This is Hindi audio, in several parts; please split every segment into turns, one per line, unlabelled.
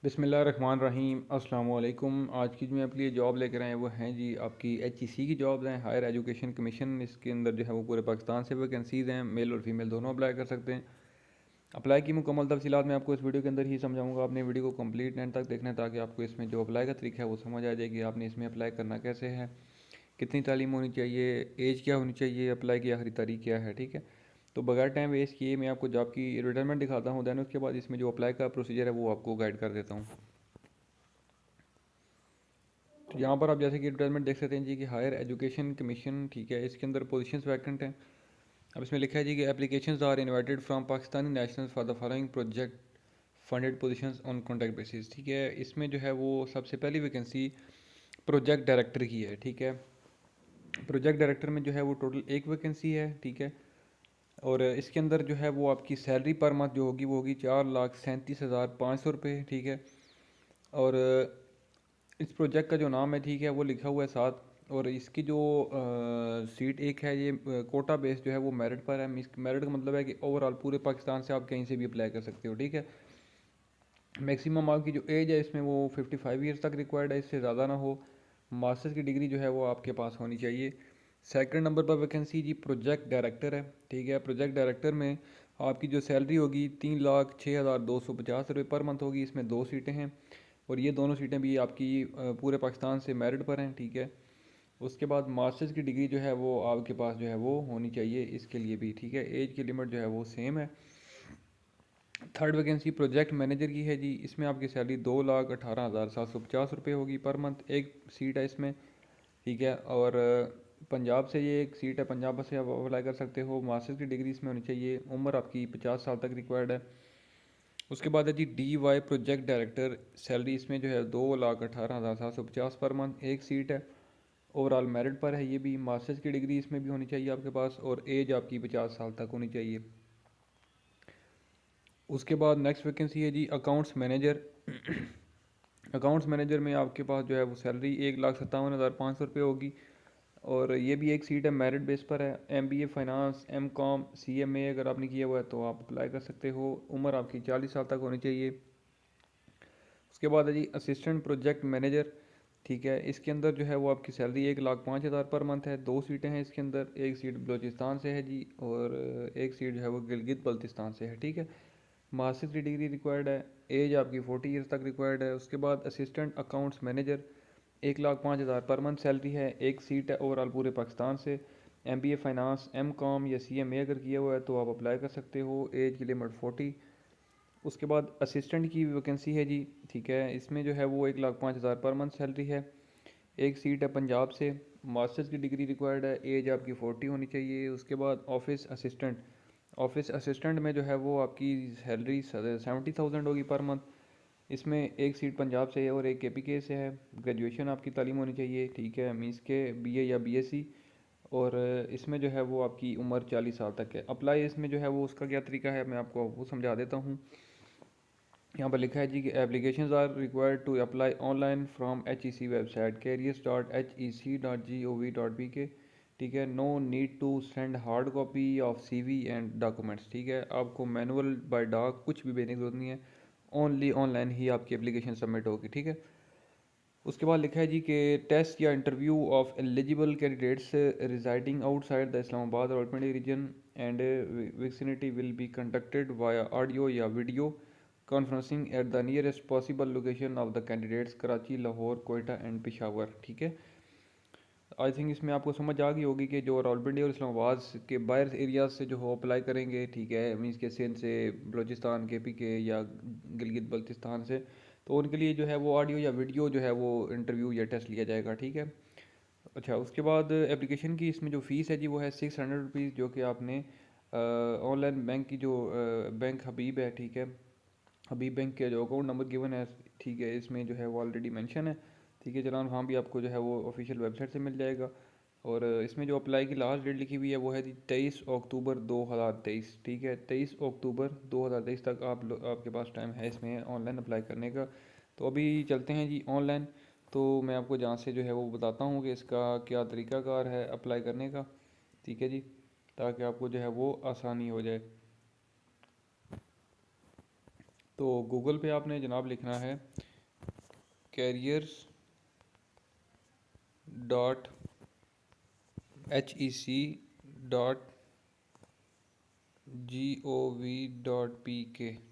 बिस्मिल्लाहिर्रहमानिर्रहीम अस्सलाम वालेकुम। आज की जो मैं आपके लिए जॉब लेकर आए वो हैं जी आपकी HEC की जॉब्स हैं, हायर एजुकेशन कमीशन। इसके अंदर जो है वो पूरे पाकिस्तान से वैकेंसीज़ हैं, मेल और फीमेल दोनों अप्लाई कर सकते हैं। अप्लाई की मुकम्मल तफसीलात मैं आपको इस वीडियो के अंदर ही समझाऊंगा। आपने वीडियो को कंप्लीट एंड तक देखना है ताकि आपको इसमें जो अप्लाई का तरीका है वो समझ आ जाएगी। आपने इसमें अप्लाई करना कैसे है, कितनी तालीम होनी चाहिए, एज क्या होनी चाहिए, अप्लाई की आखिरी तारीख क्या है। ठीक है, तो बगैर टाइम वेस्ट किए मैं आपको जॉब की रिटायरमेंट दिखाता हूँ, दैन उसके बाद इसमें जो अप्लाई का प्रोसीजर है वो आपको गाइड कर देता हूँ। तो यहाँ पर आप जैसे कि एडवर्टाइजमेंट देख सकते हैं जी कि हायर एजुकेशन कमीशन, ठीक है, इसके अंदर पोजीशंस वैकेंट हैं। अब इसमें लिखा है जी कि applications are invited from Pakistani nationals for the following project funded positions on contract basis. ठीक है, इसमें जो है वो सबसे पहली वैकेंसी प्रोजेक्ट डायरेक्टर की है। ठीक है, प्रोजेक्ट डायरेक्टर में जो है वो टोटल एक वैकेंसी है। ठीक है, और इसके अंदर जो है वो आपकी सैलरी पर मंथ जो होगी वो होगी 4,37,500 रुपये। ठीक है, और इस प्रोजेक्ट का जो नाम है, ठीक है, वो लिखा हुआ है साथ। और इसकी जो सीट एक है, ये कोटा बेस जो है वो मेरिट पर है। मेरिट का मतलब है कि ओवरऑल पूरे पाकिस्तान से आप कहीं से भी अप्लाई कर सकते हो। ठीक है, मैक्सिमम आपकी जो एज है इसमें वो 55 ईयर्स तक रिक्वायर्ड है, इससे ज़्यादा ना हो। मास्टर्स की डिग्री जो है वो आपके पास होनी चाहिए। सेकंड नंबर पर वैकेंसी जी प्रोजेक्ट डायरेक्टर है। ठीक है, प्रोजेक्ट डायरेक्टर में आपकी जो सैलरी होगी 3,06,250 रुपये पर मंथ होगी। इसमें दो सीटें हैं और ये दोनों सीटें भी आपकी पूरे पाकिस्तान से मेरिट पर हैं। ठीक है, उसके बाद मास्टर्स की डिग्री जो है वो आपके पास जो है वो होनी चाहिए इसके लिए भी। ठीक है, एज की लिमिट जो है वो सेम है। थर्ड वैकेंसी प्रोजेक्ट मैनेजर की है जी। इसमें आपकी सैलरी 2,18,750 रुपये होगी पर मंथ। एक सीट है इसमें। ठीक है, और पंजाब से ये एक सीट है, पंजाब से आप अप्लाई कर सकते हो। मास्टर्स की डिग्री इसमें होनी चाहिए। उम्र आपकी 50 साल तक रिक्वायर्ड है। उसके बाद है जी DY प्रोजेक्ट डायरेक्टर। सैलरी इसमें जो है 2,18,750 पर मंथ। एक सीट है, ओवरऑल मेरिट पर है ये भी। मास्टर्स की डिग्री इसमें भी होनी चाहिए आपके पास और एज आपकी 50 साल तक होनी चाहिए। उसके बाद नेक्स्ट वैकेंसी है जी अकाउंट्स मैनेजर। अकाउंट्स मैनेजर में आपके पास जो है वो सैलरी 1,57,500 रुपये होगी और ये भी एक सीट है, मेरिट बेस पर है। MBA फाइनेंस, MCOM, CMA अगर आपने किया हुआ है तो आप अप्लाई कर सकते हो। उम्र आपकी 40 साल तक होनी चाहिए। उसके बाद है जी असिस्टेंट प्रोजेक्ट मैनेजर। ठीक है, इसके अंदर जो है वो आपकी सैलरी 1,05,000 पर मंथ है। दो सीटें हैं इसके अंदर, एक सीट बलूचिस्तान से है जी और एक सीट जो है वो गिलगित बल्तिस्तान से है। ठीक है, मास्टर्स की डिग्री रिक्वायर्ड है। एज आपकी 40 ईयर्स तक रिक्वायर्ड है। उसके बाद assistant accounts manager 1,05,000 per month salary है। एक सीट है ओवरऑल पूरे पाकिस्तान से। MBA फाइनेंस, MCOM या CMA अगर किया हुआ है तो आप अप्लाई कर सकते हो। एज की लिमिट 40। उसके बाद असिस्टेंट की वैकेंसी है जी। ठीक है, इसमें जो है वो 1,05,000 पर मंथ सैलरी है। एक सीट है पंजाब से। मास्टर्स की डिग्री रिक्वायर्ड है। एज आपकी 40 होनी चाहिए। उसके बाद ऑफिस असिस्टेंट में जो है वो आपकी सैलरी 70,000 होगी पर मंथ। इसमें एक सीट पंजाब से है और एक KPK से है। ग्रेजुएशन आपकी तालीम होनी चाहिए। ठीक है, मीन्स के BA या BSc। और इसमें जो है वो आपकी उम्र 40 साल तक है। अप्लाई इसमें जो है वो उसका क्या तरीका है मैं आपको वो समझा देता हूँ। यहाँ पर लिखा है जी कि applications are required to apply online from HEC website careers.hec.gov.bk। ठीक है, no need to send hard copy of CV and documents. ठीक है, आपको मैनुअल बाय डाक कुछ भी भेजने की जरूरत नहीं है, ओनली ऑनलाइन ही आपकी एप्लीकेशन सबमिट होगी। ठीक है, उसके बाद लिखा है जी कि टेस्ट या interview of eligible candidates residing outside the Islamabad और Rawalpindi region and vicinity will be conducted via audio या video conferencing at the nearest possible location of the candidates Karachi, Lahore, Quetta and Peshawar. ठीक है, आई थिंक इसमें आपको समझ आ गई होगी कि जो रावलपिंडी और इस्लामाबाद के बाहर एरियाज से जो हो अप्लाई करेंगे। ठीक है, मीन्स के सिंध से, बलूचिस्तान, KPK या गिलगित बल्तिस्तान से, तो उनके लिए जो है वो ऑडियो या वीडियो जो है वो इंटरव्यू या टेस्ट लिया जाएगा। ठीक है, अच्छा, उसके बाद एप्लीकेशन की इसमें जो फ़ीस है जी वो है 600 रुपीज़, जो कि आपने ऑनलाइन बैंक की जो बैंक हबीब है। ठीक है, हबीब बैंक के जो अकाउंट नंबर गिवन है, ठीक है, इसमें जो है वो ऑलरेडी मेंशन है। ठीक है, चलान वहाँ भी आपको जो है वो ऑफिशियल वेबसाइट से मिल जाएगा। और इसमें जो अप्लाई की लास्ट डेट लिखी हुई है वो है जी 23 अक्टूबर 2023। ठीक है, 23 अक्टूबर 2023 तक आपके पास टाइम है इसमें ऑनलाइन अप्लाई करने का। तो अभी चलते हैं जी ऑनलाइन। तो मैं आपको जहाँ से जो है वो बताता हूँ कि इसका क्या तरीकाकार है अप्लाई करने का। ठीक है जी, ताकि आपको जो है वो आसानी हो जाए। तो गूगल पे आपने जनाब लिखना है कैरियर्स डॉट HEC.gov.pk,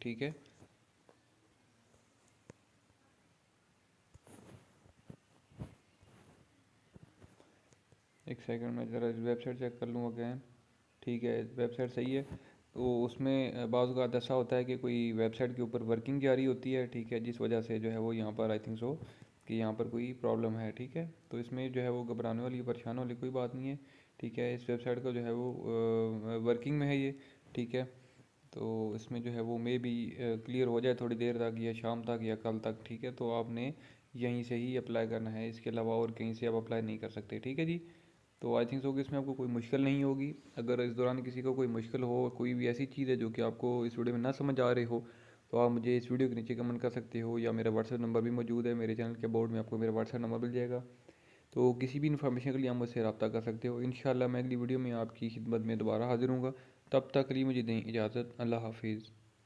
ठीक है। एक सेकंड में ज़रा वेबसाइट चेक कर लूँ अगैन। ठीक है, वेबसाइट सही है। तो उसमें बाज़ औक़ात ऐसा होता है कि कोई वेबसाइट के ऊपर वर्किंग जारी होती है, ठीक है, जिस वजह से जो है वो यहाँ पर आई थिंक सो कि यहाँ पर कोई प्रॉब्लम है, ठीक है। तो इसमें जो है वो घबराने वाली परेशान वाली कोई बात नहीं है, ठीक है। इस वेबसाइट का जो है वो वर्किंग में है ये, ठीक है। तो इसमें जो है वो मे बी क्लियर हो जाए थोड़ी देर तक या शाम तक या कल तक, ठीक है। तो आपने यहीं से ही अप्लाई करना है, इसके अलावा और कहीं से आप अप्लाई नहीं कर सकते, ठीक है जी। तो आई थिंक सो कि इसमें आपको कोई मुश्किल नहीं होगी। अगर इस दौरान किसी को कोई मुश्किल हो, कोई भी ऐसी चीज़ है जो कि आपको इस वीडियो में ना समझ आ रही हो, तो आप मुझे इस वीडियो के नीचे कमेंट कर सकते हो, या मेरा व्हाट्सएप नंबर भी मौजूद है, मेरे चैनल के बोर्ड में आपको मेरा व्हाट्सएप नंबर मिल जाएगा। तो किसी भी इन्फॉर्मेशन के लिए आप मुझसे रब्ता कर सकते हो। इंशाल्लाह मैं अगली वीडियो में आपकी खिदमत में दोबारा हाजिर हूँगा। तब तक के लिए मुझे दें इजाज़त। अल्लाह हाफिज़।